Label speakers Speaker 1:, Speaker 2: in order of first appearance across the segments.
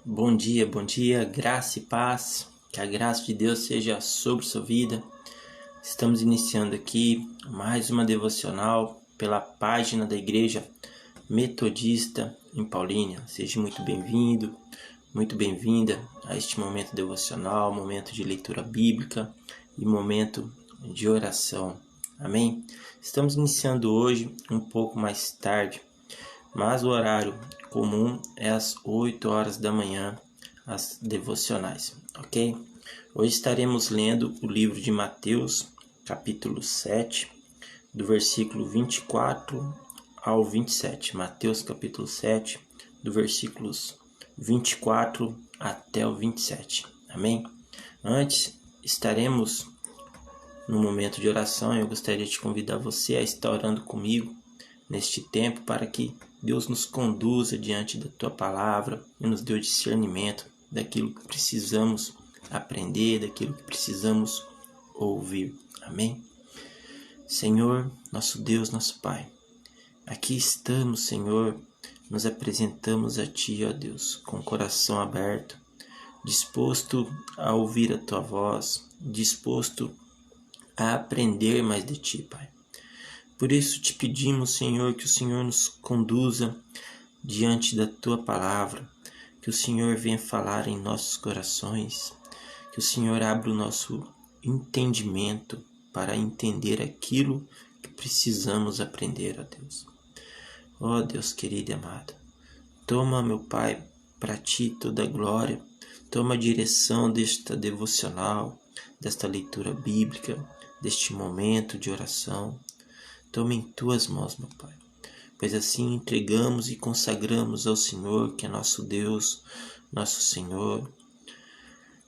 Speaker 1: bom dia, graça e paz, que a graça de Deus seja sobre sua vida. Estamos iniciando aqui mais uma devocional pela página da Igreja Metodista em Paulínia. Seja muito bem-vindo, muito bem-vinda a este momento devocional, momento de leitura bíblica e momento de oração. Amém? Estamos iniciando hoje um pouco mais tarde, mas o horário comum é às 8 horas da manhã, as devocionais, ok? Hoje estaremos lendo o livro de Mateus, capítulo 7, do versículo 24 ao 27. Mateus, capítulo 7, do versículos 24 até o 27. Amém? Antes, estaremos no momento de oração. Eu gostaria de convidar você a estar orando comigo neste tempo para que Deus nos conduza diante da Tua Palavra e nos dê o discernimento daquilo que precisamos aprender, daquilo que precisamos ouvir. Amém? Senhor, nosso Deus, nosso Pai, aqui estamos, Senhor, nos apresentamos a Ti, ó Deus, com o coração aberto, disposto a ouvir a Tua voz, disposto a aprender mais de Ti, Pai. Por isso te pedimos, Senhor, que o Senhor nos conduza diante da Tua Palavra, que o Senhor venha falar em nossos corações, que o Senhor abra o nosso entendimento para entender aquilo que precisamos aprender, ó Deus. Ó Deus querido e amado, toma, meu Pai, para Ti toda a glória, toma a direção desta devocional, desta leitura bíblica, deste momento de oração. Toma em Tuas mãos, meu Pai, pois assim entregamos e consagramos ao Senhor, que é nosso Deus, nosso Senhor.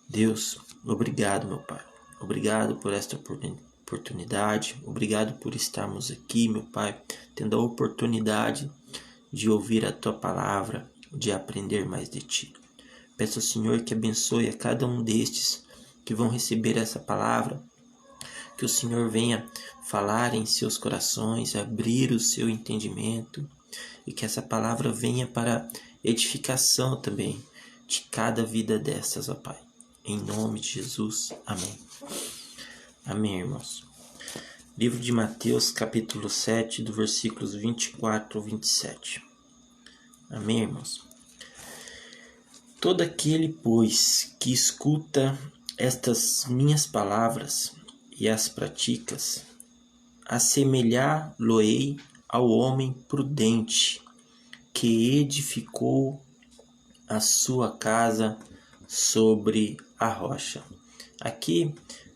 Speaker 1: Deus, obrigado, meu Pai. Obrigado por esta oportunidade. Obrigado por estarmos aqui, meu Pai, tendo a oportunidade de ouvir a Tua Palavra, de aprender mais de Ti. Peço ao Senhor que abençoe a cada um destes que vão receber essa palavra, que o Senhor venha falar em seus corações, abrir o seu entendimento e que essa palavra venha para edificação também de cada vida dessas, ó Pai. Em nome de Jesus. Amém. Amém, irmãos. Livro de Mateus, capítulo 7, do versículos 24 ao 27. Amém, irmãos. Todo aquele, pois, que escuta estas minhas palavras e as praticas, assemelhar-lo-ei ao homem prudente que edificou a sua casa sobre a rocha. Aqui,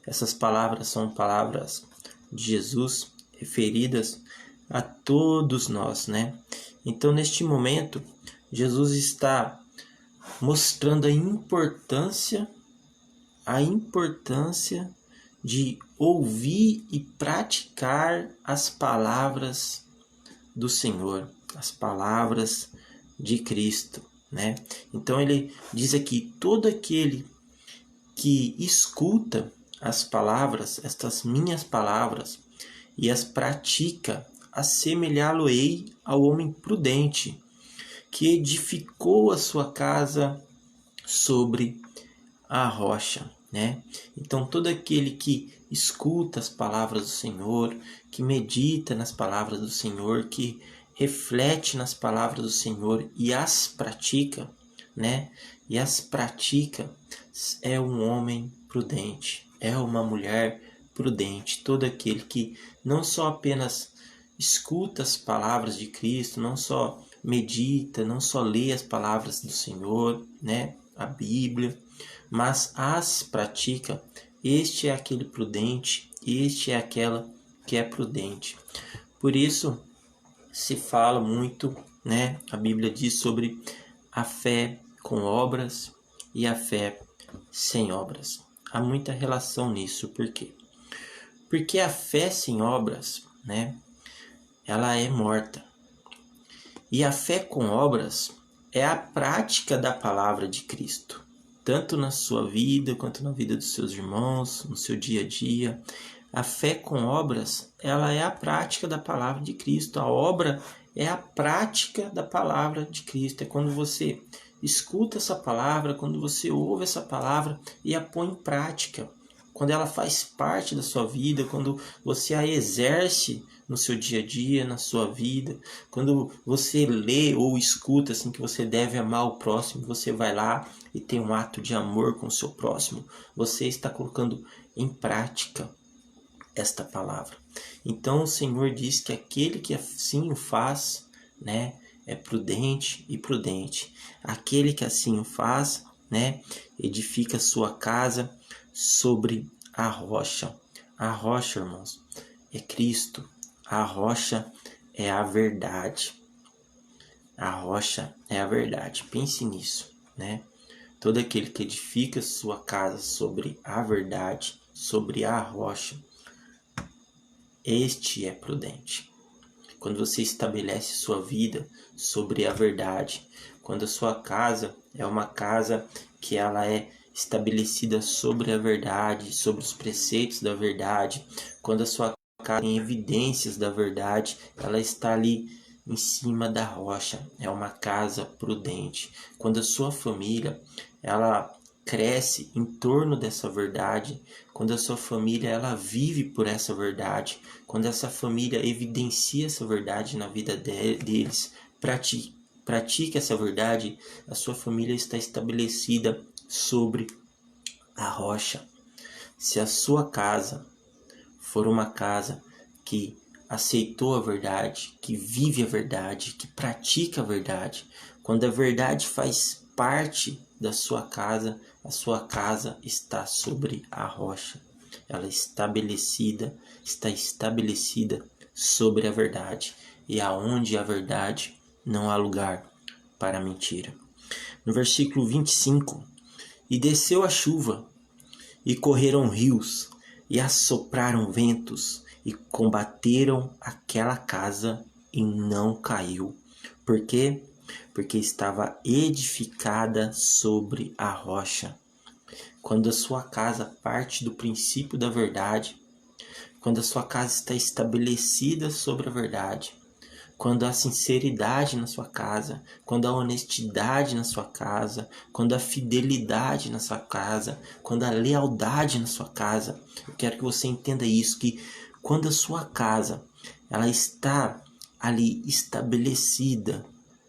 Speaker 1: essas palavras são palavras de Jesus referidas a todos nós, né? Então, neste momento, Jesus está mostrando a importância de ouvir e praticar as palavras do Senhor, as palavras de Cristo, né? Então ele diz aqui, todo aquele que escuta as palavras, estas minhas palavras, e as pratica, assemelhá-lo-ei ao homem prudente, que edificou a sua casa sobre a rocha, né? Então todo aquele que escuta as palavras do Senhor, que medita nas palavras do Senhor, que reflete nas palavras do Senhor e as pratica, né? E as pratica, é um homem prudente, é uma mulher prudente. Todo aquele que não só apenas escuta as palavras de Cristo, não só medita, não só lê as palavras do Senhor, né? A Bíblia, mas as pratica, este é aquele prudente, este é aquela que é prudente. Por isso se fala muito, né? A Bíblia diz sobre a fé com obras e a fé sem obras. Há muita relação nisso. Por quê? Porque a fé sem obras, né? Ela é morta. E a fé com obras é a prática da palavra de Cristo, tanto na sua vida quanto na vida dos seus irmãos, no seu dia a dia. A fé com obras, ela é a prática da palavra de Cristo. A obra é a prática da palavra de Cristo. É quando você escuta essa palavra, quando você ouve essa palavra e a põe em prática, quando ela faz parte da sua vida, quando você a exerce no seu dia a dia, na sua vida, quando você lê ou escuta assim que você deve amar o próximo, você vai lá e tem um ato de amor com o seu próximo, você está colocando em prática esta palavra. Então o Senhor diz que aquele que assim o faz, né, é prudente e prudente. Aquele que assim o faz, né, edifica sua casa sobre a rocha. A rocha, irmãos, é Cristo. A rocha é a verdade. A rocha é a verdade. Pense nisso, né? Todo aquele que edifica sua casa sobre a verdade, sobre a rocha, este é prudente. Quando você estabelece sua vida sobre a verdade, quando a sua casa é uma casa que ela é estabelecida sobre a verdade, sobre os preceitos da verdade, quando a sua casa tem evidências da verdade, ela está ali em cima da rocha, é uma casa prudente. Quando a sua família, ela cresce em torno dessa verdade, quando a sua família ela vive por essa verdade, quando essa família evidencia essa verdade na vida deles, pratica essa verdade, a sua família está estabelecida sobre a rocha. Se a sua casa for uma casa que aceitou a verdade, que vive a verdade, que pratica a verdade, quando a verdade faz parte da sua casa, a sua casa está sobre a rocha. Ela está estabelecida sobre a verdade. E aonde há verdade, não há lugar para a mentira. No versículo 25, e desceu a chuva, e correram rios, e assopraram ventos, e combateram aquela casa, e não caiu. Por quê? Porque estava edificada sobre a rocha. Quando a sua casa parte do princípio da verdade, quando a sua casa está estabelecida sobre a verdade, quando há sinceridade na sua casa, quando há honestidade na sua casa, quando há fidelidade na sua casa, quando há lealdade na sua casa, eu quero que você entenda isso, que quando a sua casa ela está ali estabelecida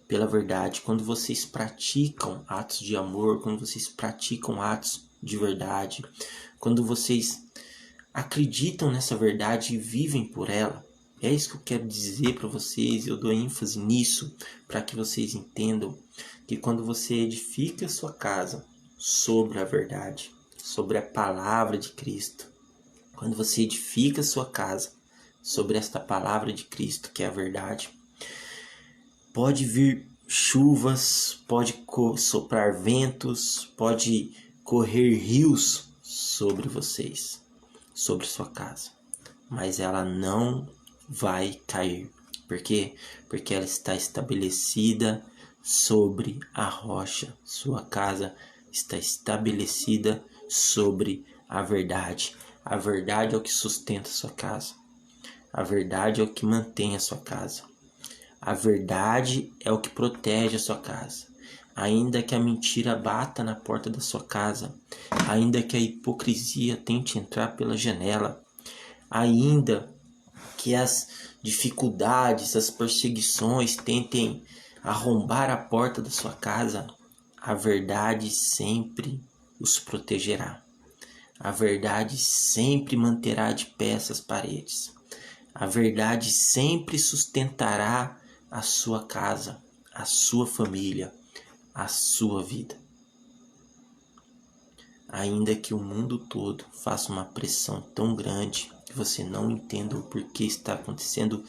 Speaker 1: pela verdade, quando vocês praticam atos de amor, quando vocês praticam atos de verdade, quando vocês acreditam nessa verdade e vivem por ela, é isso que eu quero dizer para vocês. Eu dou ênfase nisso para que vocês entendam que quando você edifica a sua casa sobre a verdade, sobre a palavra de Cristo, quando você edifica a sua casa sobre esta palavra de Cristo, que é a verdade, pode vir chuvas, pode soprar ventos, pode correr rios sobre vocês, sobre sua casa, mas ela não vai cair. Por quê? Porque ela está estabelecida sobre a rocha. Sua casa está estabelecida sobre a verdade. A verdade é o que sustenta a sua casa. A verdade é o que mantém a sua casa. A verdade é o que protege a sua casa. Ainda que a mentira bata na porta da sua casa, ainda que a hipocrisia tente entrar pela janela, ainda que as dificuldades, as perseguições tentem arrombar a porta da sua casa, a verdade sempre os protegerá. A verdade sempre manterá de pé essas paredes. A verdade sempre sustentará a sua casa, a sua família, a sua vida. Ainda que o mundo todo faça uma pressão tão grande que você não entenda o porquê está acontecendo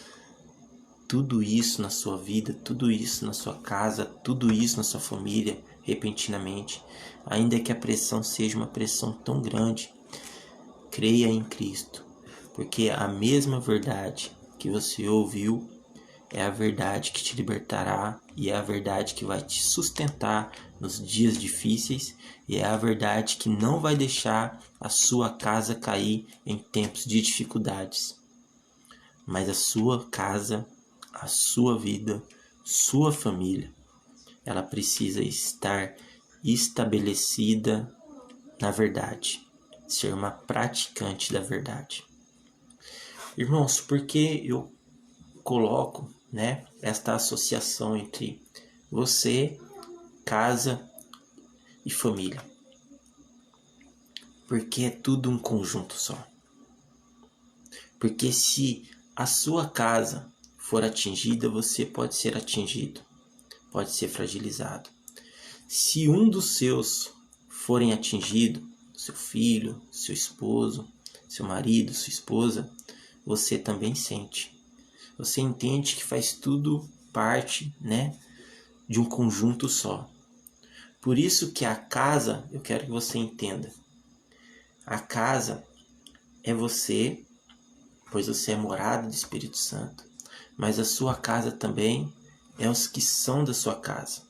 Speaker 1: tudo isso na sua vida, tudo isso na sua casa, tudo isso na sua família, repentinamente, ainda que a pressão seja uma pressão tão grande, creia em Cristo, porque a mesma verdade que você ouviu é a verdade que te libertará e é a verdade que vai te sustentar nos dias difíceis e é a verdade que não vai deixar a sua casa cair em tempos de dificuldades. Mas a sua casa, a sua vida, sua família ela precisa estar estabelecida na verdade, ser uma praticante da verdade. Irmãos, por que eu coloco, esta associação entre você, casa e família? Porque é tudo um conjunto só. Porque se a sua casa for atingida, você pode ser atingido, pode ser fragilizado. Se um dos seus forem atingidos, seu filho, seu esposo, seu marido, sua esposa, você também sente. Você entende que faz tudo parte, de um conjunto só. Por isso que a casa, eu quero que você entenda, a casa é você, pois você é morada do Espírito Santo, mas a sua casa também é os que são da sua casa.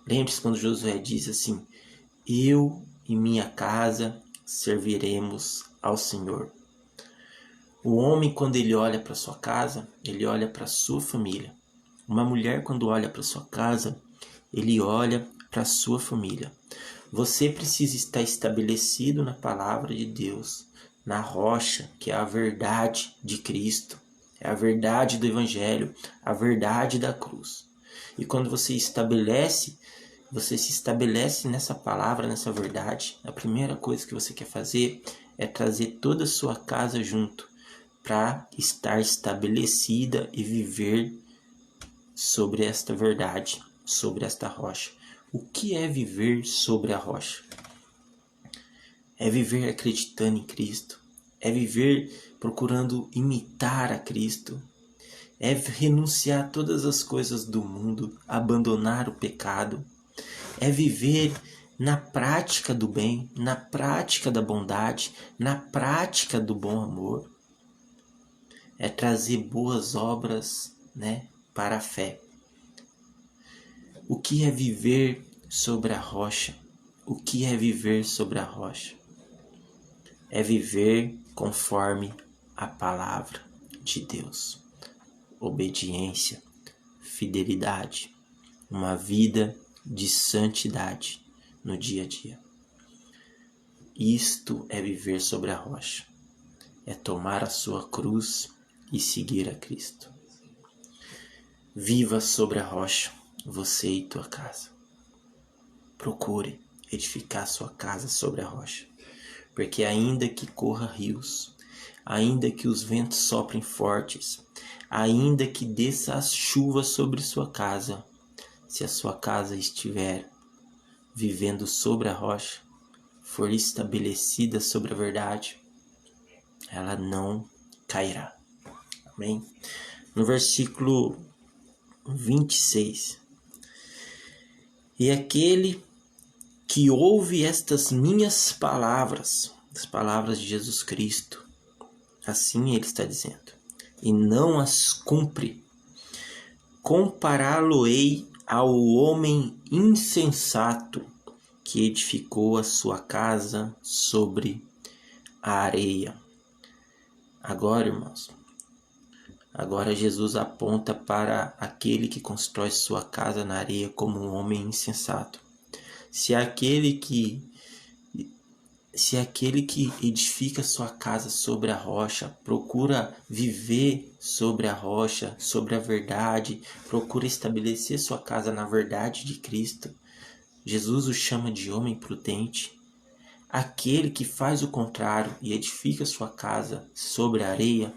Speaker 1: Lembre-se quando Josué diz assim: eu e minha casa serviremos ao Senhor. O homem, quando ele olha para sua casa, ele olha para sua família. Uma mulher, quando olha para sua casa, ele olha para sua família. Você precisa estar estabelecido na palavra de Deus, na rocha, que é a verdade de Cristo, é a verdade do Evangelho, a verdade da cruz. E quando você se estabelece nessa palavra, nessa verdade, a primeira coisa que você quer fazer é trazer toda a sua casa junto, para estar estabelecida e viver sobre esta verdade, sobre esta rocha. O que é viver sobre a rocha? É viver acreditando em Cristo, é viver procurando imitar a Cristo, é renunciar a todas as coisas do mundo, abandonar o pecado, é viver na prática do bem, na prática da bondade, na prática do bom amor. É trazer boas obras, para a fé. O que é viver sobre a rocha? O que é viver sobre a rocha? É viver conforme a palavra de Deus. Obediência, fidelidade, uma vida de santidade no dia a dia. Isto é viver sobre a rocha. É tomar a sua cruz e seguir a Cristo. Viva sobre a rocha, você e tua casa. Procure edificar sua casa sobre a rocha, porque ainda que corra rios, ainda que os ventos soprem fortes, ainda que desça as chuvas sobre sua casa, se a sua casa estiver vivendo sobre a rocha, for estabelecida sobre a verdade, ela não cairá. Amém? No versículo 26. E aquele que ouve estas minhas palavras, as palavras de Jesus Cristo, assim ele está dizendo, e não as cumpre, compará-lo-ei ao homem insensato que edificou a sua casa sobre a areia. Agora, irmãos, Jesus aponta para aquele que constrói sua casa na areia como um homem insensato. Se aquele que edifica sua casa sobre a rocha, procura viver sobre a rocha, sobre a verdade, procura estabelecer sua casa na verdade de Cristo, Jesus o chama de homem prudente. Aquele que faz o contrário e edifica sua casa sobre a areia,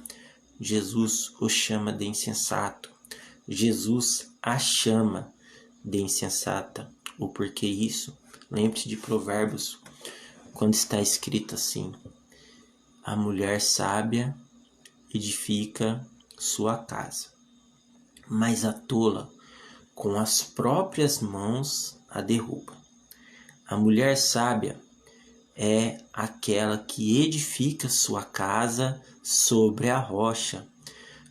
Speaker 1: Jesus o chama de insensato. Jesus a chama de insensata. O porquê isso? Lembre-se de Provérbios, quando está escrito assim: a mulher sábia edifica sua casa, mas a tola com as próprias mãos a derruba. A mulher sábia é aquela que edifica sua casa sobre a rocha,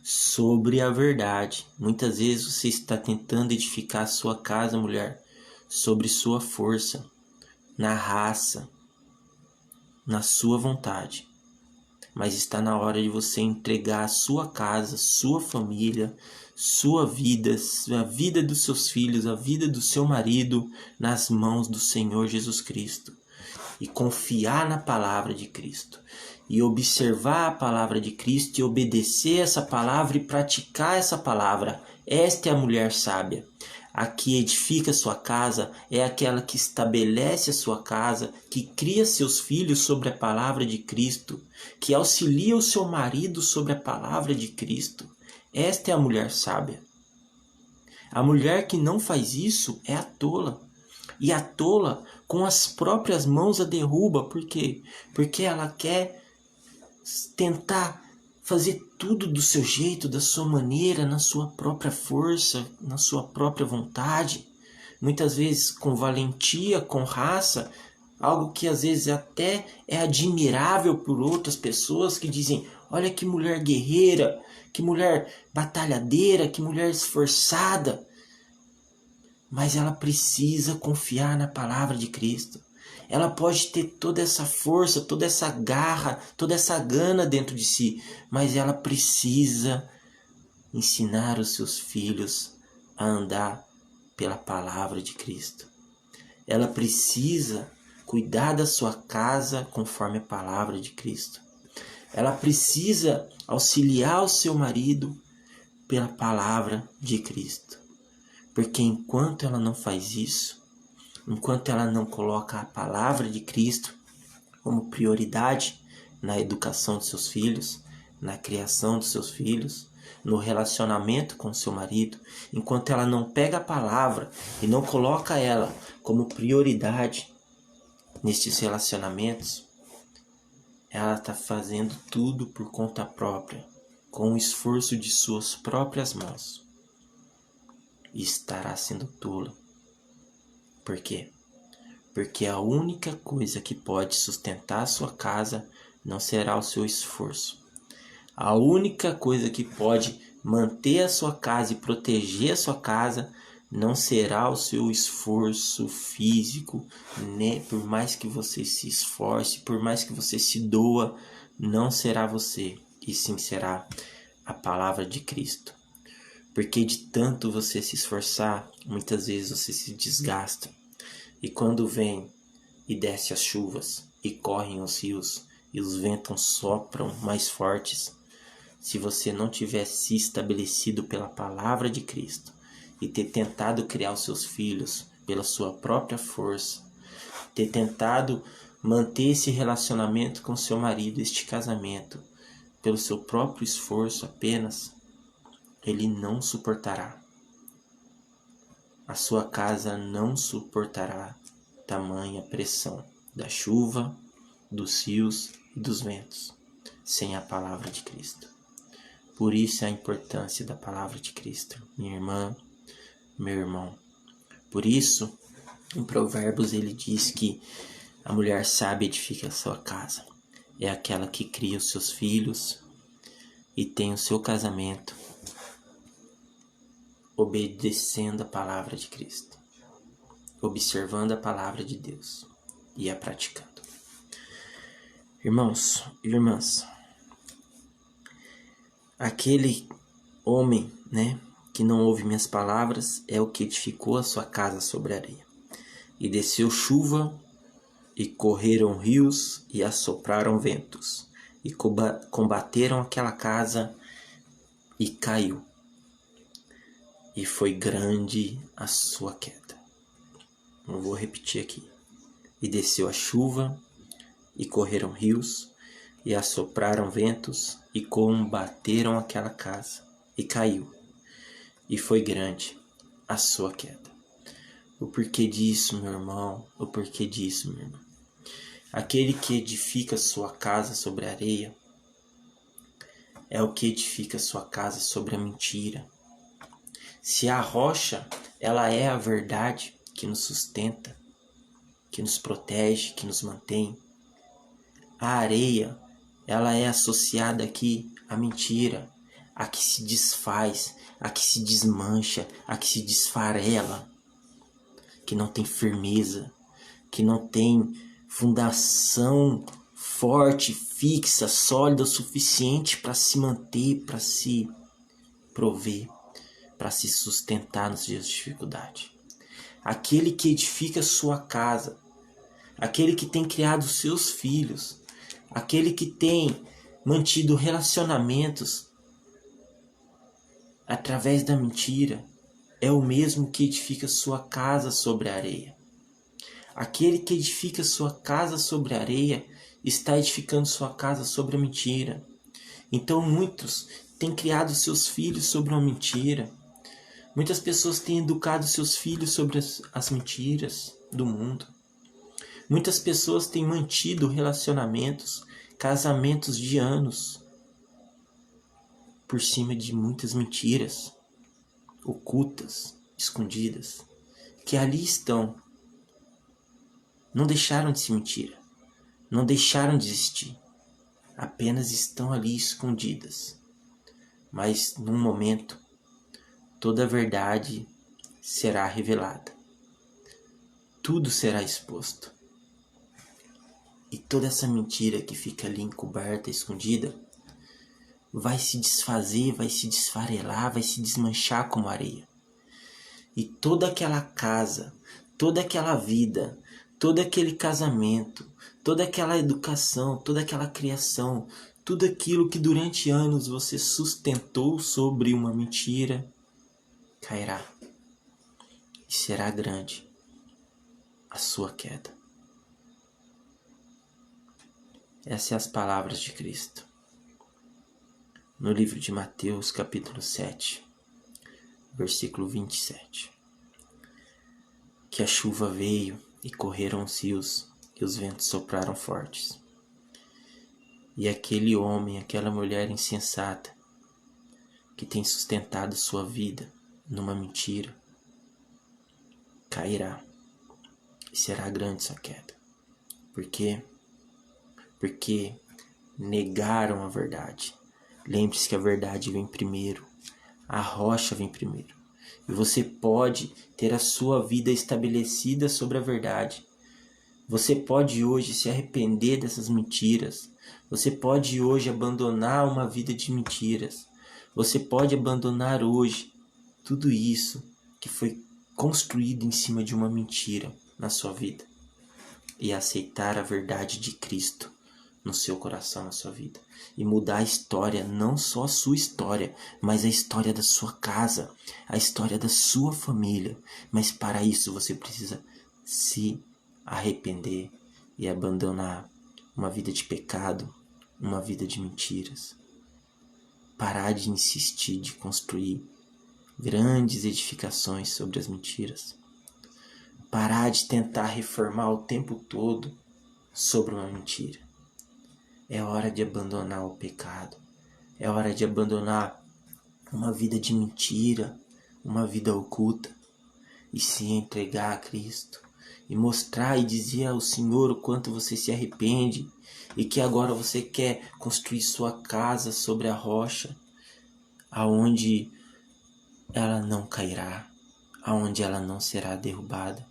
Speaker 1: sobre a verdade. Muitas vezes você está tentando edificar sua casa, mulher, sobre sua força, na raça, na sua vontade. mas está na hora de você entregar a sua casa, sua família, sua vida, a vida dos seus filhos, a vida do seu marido nas mãos do Senhor Jesus Cristo e confiar na palavra de Cristo e observar a palavra de Cristo e obedecer essa palavra e praticar essa palavra. Esta é a mulher sábia. A que edifica sua casa é aquela que estabelece a sua casa, que cria seus filhos sobre a palavra de Cristo, que auxilia o seu marido sobre a palavra de Cristo. Esta é a mulher sábia. A mulher que não faz isso é a tola. E a tola, com as próprias mãos, a derruba. Por quê? Porque ela quer tentar fazer tudo do seu jeito, da sua maneira, na sua própria força, na sua própria vontade. Muitas vezes com valentia, com raça, algo que às vezes até é admirável por outras pessoas que dizem: olha que mulher guerreira, que mulher batalhadeira, que mulher esforçada. Mas ela precisa confiar na palavra de Cristo. Ela pode ter toda essa força, toda essa garra, toda essa gana dentro de si, mas ela precisa ensinar os seus filhos a andar pela palavra de Cristo. Ela precisa cuidar da sua casa conforme a palavra de Cristo. Ela precisa auxiliar o seu marido pela palavra de Cristo. Porque enquanto ela não faz isso, enquanto ela não coloca a palavra de Cristo como prioridade na educação dos seus filhos, na criação dos seus filhos, no relacionamento com seu marido, enquanto ela não pega a palavra e não coloca ela como prioridade nestes relacionamentos, ela está fazendo tudo por conta própria, com o esforço de suas próprias mãos. E estará sendo tola. Por quê? Porque a única coisa que pode sustentar a sua casa não será o seu esforço. A única coisa que pode manter a sua casa e proteger a sua casa não será o seu esforço físico, né? Por mais que você se esforce, por mais que você se doa, não será você, e sim será a palavra de Cristo. Porque de tanto você se esforçar, muitas vezes você se desgasta. E quando vem e desce as chuvas, e correm os rios, e os ventos sopram mais fortes, se você não tivesse se estabelecido pela palavra de Cristo, e ter tentado criar os seus filhos pela sua própria força, ter tentado manter esse relacionamento com seu marido, este casamento, pelo seu próprio esforço apenas, ele não suportará. A sua casa não suportará tamanha pressão da chuva, dos rios e dos ventos, sem a palavra de Cristo. Por isso a importância da palavra de Cristo, minha irmã, meu irmão. Por isso, em Provérbios ele diz que a mulher sábia edifica a sua casa. É aquela que cria os seus filhos e tem o seu casamento obedecendo a palavra de Cristo, observando a palavra de Deus e a praticando. Irmãos e irmãs, aquele homem, que não ouve minhas palavras é o que edificou a sua casa sobre a areia. E desceu chuva, e correram rios, e assopraram ventos, e combateram aquela casa, e caiu. E foi grande a sua queda. Eu vou repetir aqui. E desceu a chuva, e correram rios, e assopraram ventos, e combateram aquela casa, e caiu. E foi grande a sua queda. O porquê disso, meu irmão? O porquê disso, minha irmã? Aquele que edifica sua casa sobre a areia é o que edifica sua casa sobre a mentira. Se a rocha, ela é a verdade que nos sustenta, que nos protege, que nos mantém, a areia, ela é associada aqui à mentira, a que se desfaz, a que se desmancha, a que se desfarela, que não tem firmeza, que não tem fundação forte, fixa, sólida o suficiente para se manter, para se prover, para se sustentar nos dias de dificuldade. Aquele que edifica sua casa, aquele que tem criado seus filhos, aquele que tem mantido relacionamentos através da mentira, é o mesmo que edifica sua casa sobre a areia. Aquele que edifica sua casa sobre a areia está edificando sua casa sobre a mentira. Então muitos têm criado seus filhos sobre uma mentira. Muitas pessoas têm educado seus filhos sobre as mentiras do mundo. Muitas pessoas têm mantido relacionamentos, casamentos de anos, por cima de muitas mentiras ocultas, escondidas, que ali estão. Não deixaram de se mentir, não deixaram de existir, apenas estão ali escondidas. Mas num momento, toda a verdade será revelada. Tudo será exposto. E toda essa mentira que fica ali encoberta, escondida, vai se desfazer, vai se desfarelar, vai se desmanchar como areia. E toda aquela casa, toda aquela vida, todo aquele casamento, toda aquela educação, toda aquela criação, tudo aquilo que durante anos você sustentou sobre uma mentira, cairá. E será grande a sua queda. Essas são as palavras de Cristo. No livro de Mateus, capítulo 7, versículo 27. Que a chuva veio e correram os rios, e os ventos sopraram fortes. E aquele homem, aquela mulher insensata, que tem sustentado sua vida numa mentira, cairá. E será grande sua queda. Por quê? Porque negaram a verdade. Lembre-se que a verdade vem primeiro. A rocha vem primeiro. E você pode ter a sua vida estabelecida sobre a verdade. Você pode hoje se arrepender dessas mentiras. Você pode hoje abandonar uma vida de mentiras. Você pode abandonar hoje tudo isso que foi construído em cima de uma mentira na sua vida. E aceitar a verdade de Cristo no seu coração, na sua vida. E mudar a história, não só a sua história, mas a história da sua casa, a história da sua família. Mas para isso você precisa se arrepender e abandonar uma vida de pecado, uma vida de mentiras. Parar de insistir, de construir grandes edificações sobre as mentiras. Parar de tentar reformar o tempo todo sobre uma mentira. É hora de abandonar o pecado. É hora de abandonar uma vida de mentira, uma vida oculta, e se entregar a Cristo. E mostrar e dizer ao Senhor o quanto você se arrepende e que agora você quer construir sua casa sobre a rocha, aonde ela não cairá, aonde ela não será derrubada.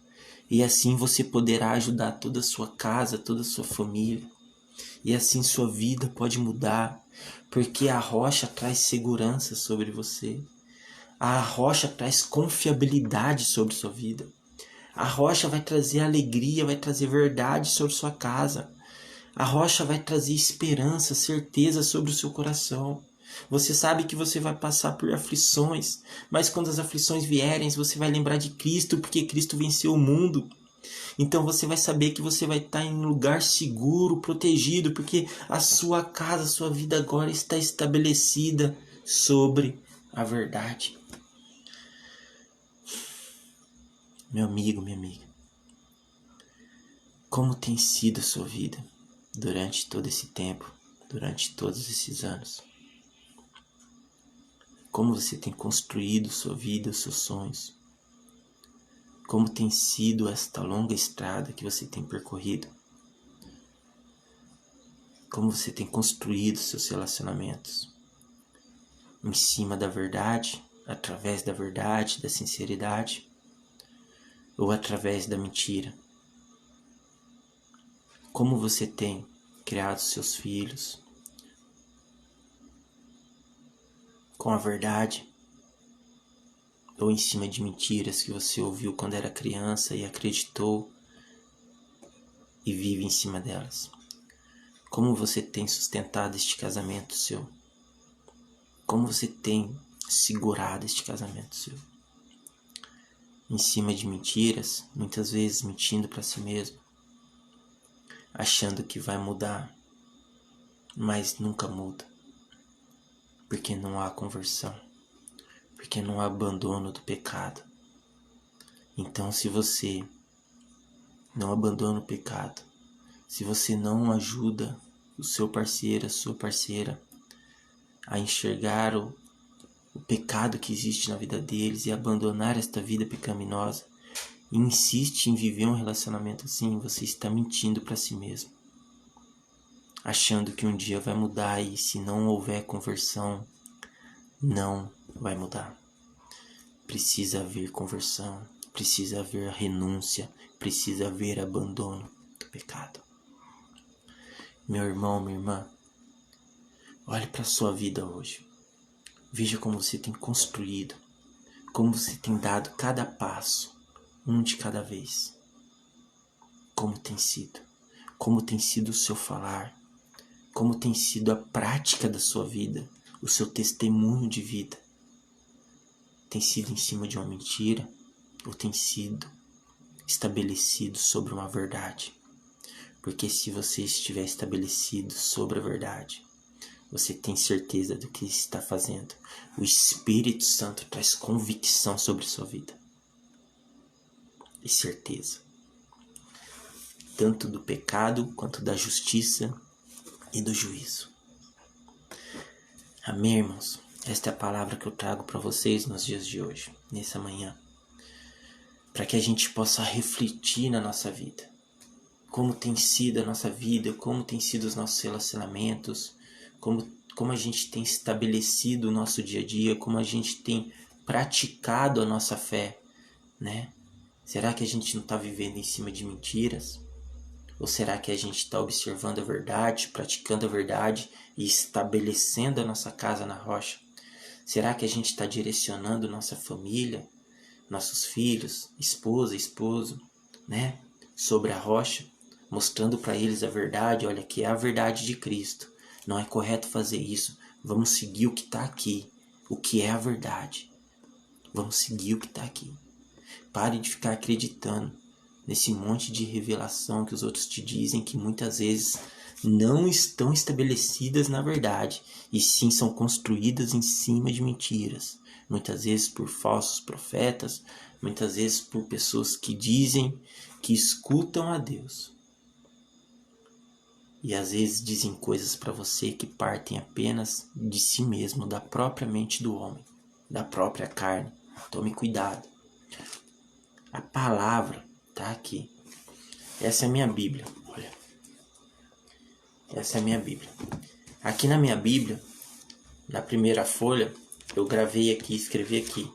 Speaker 1: E assim você poderá ajudar toda a sua casa, toda a sua família. E assim sua vida pode mudar, porque a rocha traz segurança sobre você. A rocha traz confiabilidade sobre sua vida. A rocha vai trazer alegria, vai trazer verdade sobre sua casa. A rocha vai trazer esperança, certeza sobre o seu coração. Você sabe que você vai passar por aflições, mas quando as aflições vierem, você vai lembrar de Cristo, porque Cristo venceu o mundo. Então você vai saber que você vai estar em um lugar seguro, protegido, porque a sua casa, a sua vida agora está estabelecida sobre a verdade. Meu amigo, minha amiga, como tem sido a sua vida durante todo esse tempo, durante todos esses anos? Como você tem construído sua vida, os seus sonhos? Como tem sido esta longa estrada que você tem percorrido? Como você tem construído seus relacionamentos? Em cima da verdade, através da verdade, da sinceridade, ou através da mentira? Como você tem criado seus filhos com a verdade ou em cima de mentiras que você ouviu quando era criança e acreditou e vive em cima delas? Como você tem sustentado este casamento seu? Como você tem segurado este casamento seu? Em cima de mentiras, muitas vezes mentindo para si mesmo, achando que vai mudar, mas nunca muda, porque não há conversão, porque não há abandono do pecado. Então, se você não abandona o pecado, se você não ajuda o seu parceiro, a sua parceira a enxergar o pecado que existe na vida deles e abandonar esta vida pecaminosa, e insiste em viver um relacionamento assim, você está mentindo para si mesmo, achando que um dia vai mudar, e se não houver conversão, não vai mudar. Precisa haver conversão, precisa haver renúncia, precisa haver abandono do pecado. Meu irmão, minha irmã, olhe para a sua vida hoje. Veja como você tem construído, como você tem dado cada passo, um de cada vez. Como tem sido o seu falar, como tem sido a prática da sua vida, o seu testemunho de vida. Tem sido em cima de uma mentira ou tem sido estabelecido sobre uma verdade? Porque se você estiver estabelecido sobre a verdade, você tem certeza do que está fazendo. O Espírito Santo traz convicção sobre sua vida. E certeza. Tanto do pecado, quanto da justiça e do juízo. Amém, irmãos? Esta é a palavra que eu trago para vocês nos dias de hoje, nessa manhã. Para que a gente possa refletir na nossa vida. Como tem sido a nossa vida, como tem sido os nossos relacionamentos, como a gente tem estabelecido o nosso dia a dia, como a gente tem praticado a nossa fé, né? Será que a gente não está vivendo em cima de mentiras? Ou será que a gente está observando a verdade, praticando a verdade e estabelecendo a nossa casa na rocha? Será que a gente está direcionando nossa família, nossos filhos, esposa, esposo, né? Sobre a rocha, mostrando para eles a verdade? Olha, que é a verdade de Cristo. Não é correto fazer isso. Vamos seguir o que está aqui, o que é a verdade. Vamos seguir o que está aqui. Pare de ficar acreditando nesse monte de revelação que os outros te dizem, que muitas vezes não estão estabelecidas na verdade, e sim são construídas em cima de mentiras. Muitas vezes por falsos profetas, muitas vezes por pessoas que dizem que escutam a Deus. E às vezes dizem coisas para você que partem apenas de si mesmo, da própria mente do homem, da própria carne. Tome cuidado. A palavra está aqui. Essa é a minha Bíblia. Olha. Essa é a minha Bíblia. Aqui na minha Bíblia, na primeira folha, eu gravei aqui, escrevi aqui.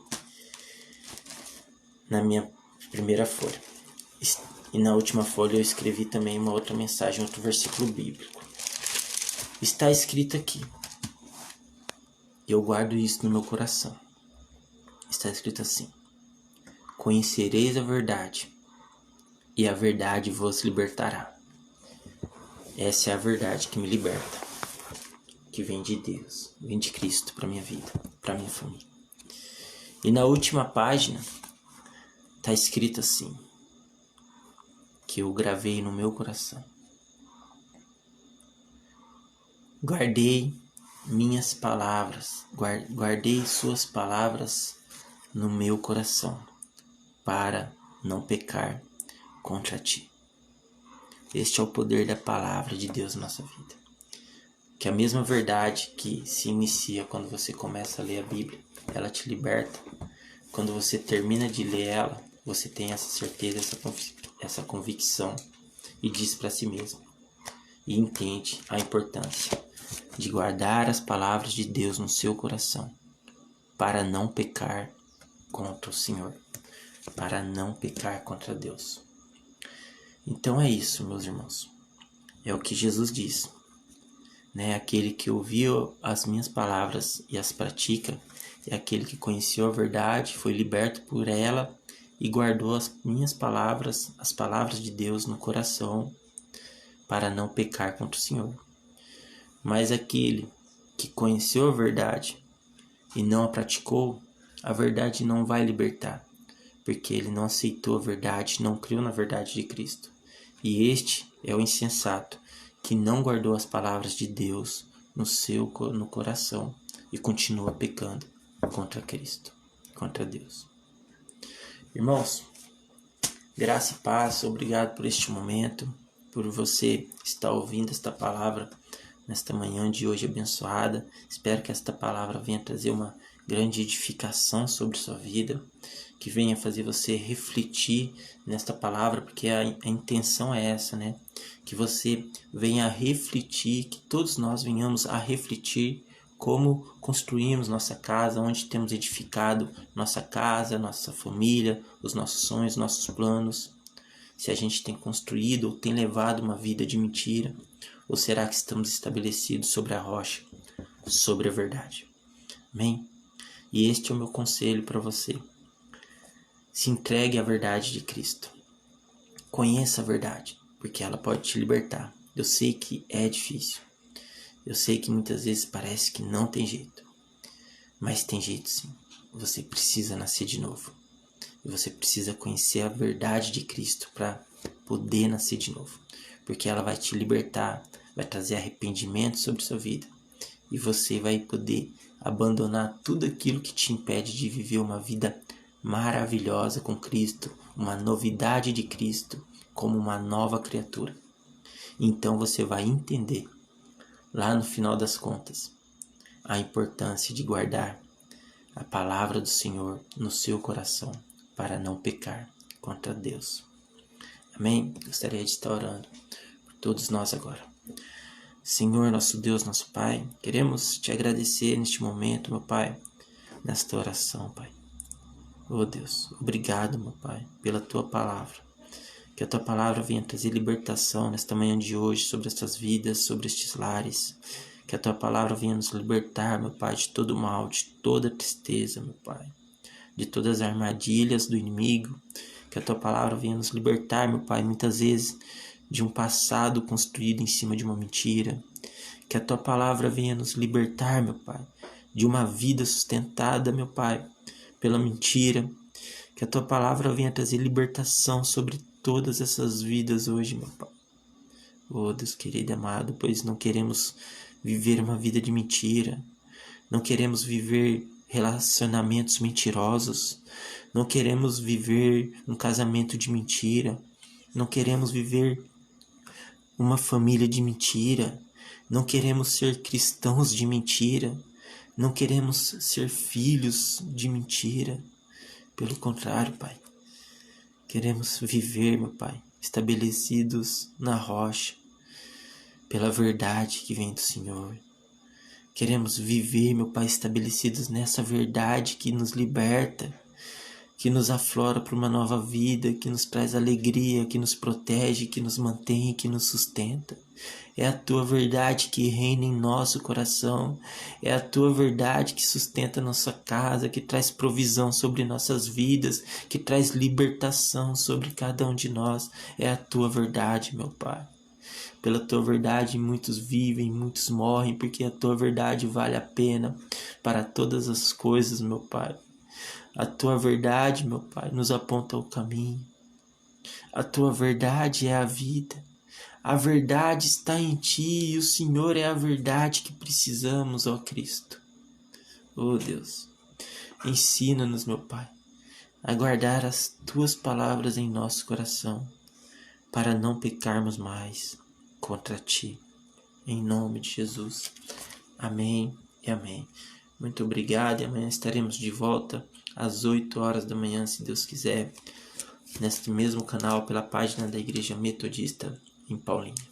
Speaker 1: Na minha primeira folha. E na última folha eu escrevi também uma outra mensagem, outro versículo bíblico. Está escrito aqui. Eu guardo isso no meu coração. Está escrito assim: conhecereis a verdade, e a verdade vos libertará. Essa é a verdade que me liberta, que vem de Deus, vem de Cristo para minha vida, para minha família. E na última página está escrito assim, que eu gravei no meu coração: guardei minhas palavras, guardei suas palavras no meu coração, para não pecar contra ti. Este é o poder da palavra de Deus na nossa vida. Que a mesma verdade que se inicia quando você começa a ler a Bíblia, ela te liberta. Quando você termina de ler ela, você tem essa certeza, essa convicção e diz para si mesmo. E entende a importância de guardar as palavras de Deus no seu coração para não pecar contra o Senhor, para não pecar contra Deus. Então é isso, meus irmãos. É o que Jesus diz, né? Aquele que ouviu as minhas palavras e as pratica é aquele que conheceu a verdade, foi liberto por ela e guardou as minhas palavras, as palavras de Deus no coração, para não pecar contra o Senhor. Mas aquele que conheceu a verdade e não a praticou, a verdade não vai libertar, porque ele não aceitou a verdade, não creu na verdade de Cristo. E este é o insensato, que não guardou as palavras de Deus no coração e continua pecando contra Cristo, contra Deus. Irmãos, graça e paz, obrigado por este momento, por você estar ouvindo esta palavra nesta manhã de hoje abençoada. Espero que esta palavra venha trazer uma grande edificação sobre sua vida, que venha fazer você refletir nesta palavra, porque a intenção é essa, né? Que você venha a refletir, que todos nós venhamos a refletir como construímos nossa casa, onde temos edificado nossa casa, nossa família, os nossos sonhos, nossos planos. Se a gente tem construído ou tem levado uma vida de mentira, ou será que estamos estabelecidos sobre a rocha, sobre a verdade? Amém? E este é o meu conselho para você. Se entregue à verdade de Cristo. Conheça a verdade, porque ela pode te libertar. Eu sei que é difícil. Eu sei que muitas vezes parece que não tem jeito. Mas tem jeito sim. Você precisa nascer de novo. E você precisa conhecer a verdade de Cristo para poder nascer de novo. Porque ela vai te libertar, vai trazer arrependimento sobre sua vida. E você vai poder abandonar tudo aquilo que te impede de viver uma vida maravilhosa com Cristo, uma novidade de Cristo, como uma nova criatura. Então você vai entender, lá no final das contas, a importância de guardar a palavra do Senhor no seu coração, para não pecar contra Deus. Amém? Gostaria de estar orando por todos nós agora. Senhor, nosso Deus, nosso Pai, queremos te agradecer neste momento, meu Pai, nesta oração, Pai. Oh Deus, obrigado, meu Pai, pela Tua palavra. Que a Tua palavra venha trazer libertação nesta manhã de hoje sobre estas vidas, sobre estes lares. Que a Tua palavra venha nos libertar, meu Pai, de todo mal, de toda tristeza, meu Pai. De todas as armadilhas do inimigo. Que a Tua palavra venha nos libertar, meu Pai, muitas vezes de um passado construído em cima de uma mentira. Que a Tua palavra venha nos libertar, meu Pai, de uma vida sustentada, meu Pai, pela mentira. Que a Tua palavra venha trazer libertação sobre todas essas vidas hoje, meu Pai. Oh Deus querido e amado, pois não queremos viver uma vida de mentira. Não queremos viver relacionamentos mentirosos. Não queremos viver um casamento de mentira. Não queremos viver uma família de mentira. Não queremos ser cristãos de mentira. Não queremos ser filhos de mentira. Pelo contrário, Pai, queremos viver, meu Pai, estabelecidos na rocha, pela verdade que vem do Senhor. Queremos viver, meu Pai, estabelecidos nessa verdade que nos liberta, que nos aflora para uma nova vida, que nos traz alegria, que nos protege, que nos mantém, que nos sustenta. É a Tua verdade que reina em nosso coração. É a Tua verdade que sustenta nossa casa, que traz provisão sobre nossas vidas, que traz libertação sobre cada um de nós. É a Tua verdade, meu Pai. Pela Tua verdade muitos vivem, muitos morrem, porque a Tua verdade vale a pena para todas as coisas, meu Pai. A Tua verdade, meu Pai, nos aponta o caminho. A Tua verdade é a vida. A verdade está em Ti e o Senhor é a verdade que precisamos, ó Cristo. Oh Deus, ensina-nos, meu Pai, a guardar as Tuas palavras em nosso coração, para não pecarmos mais contra Ti. Em nome de Jesus. Amém e amém. Muito obrigado e amanhã estaremos de volta às 8 horas da manhã, se Deus quiser, neste mesmo canal, pela página da Igreja Metodista em Paulínia.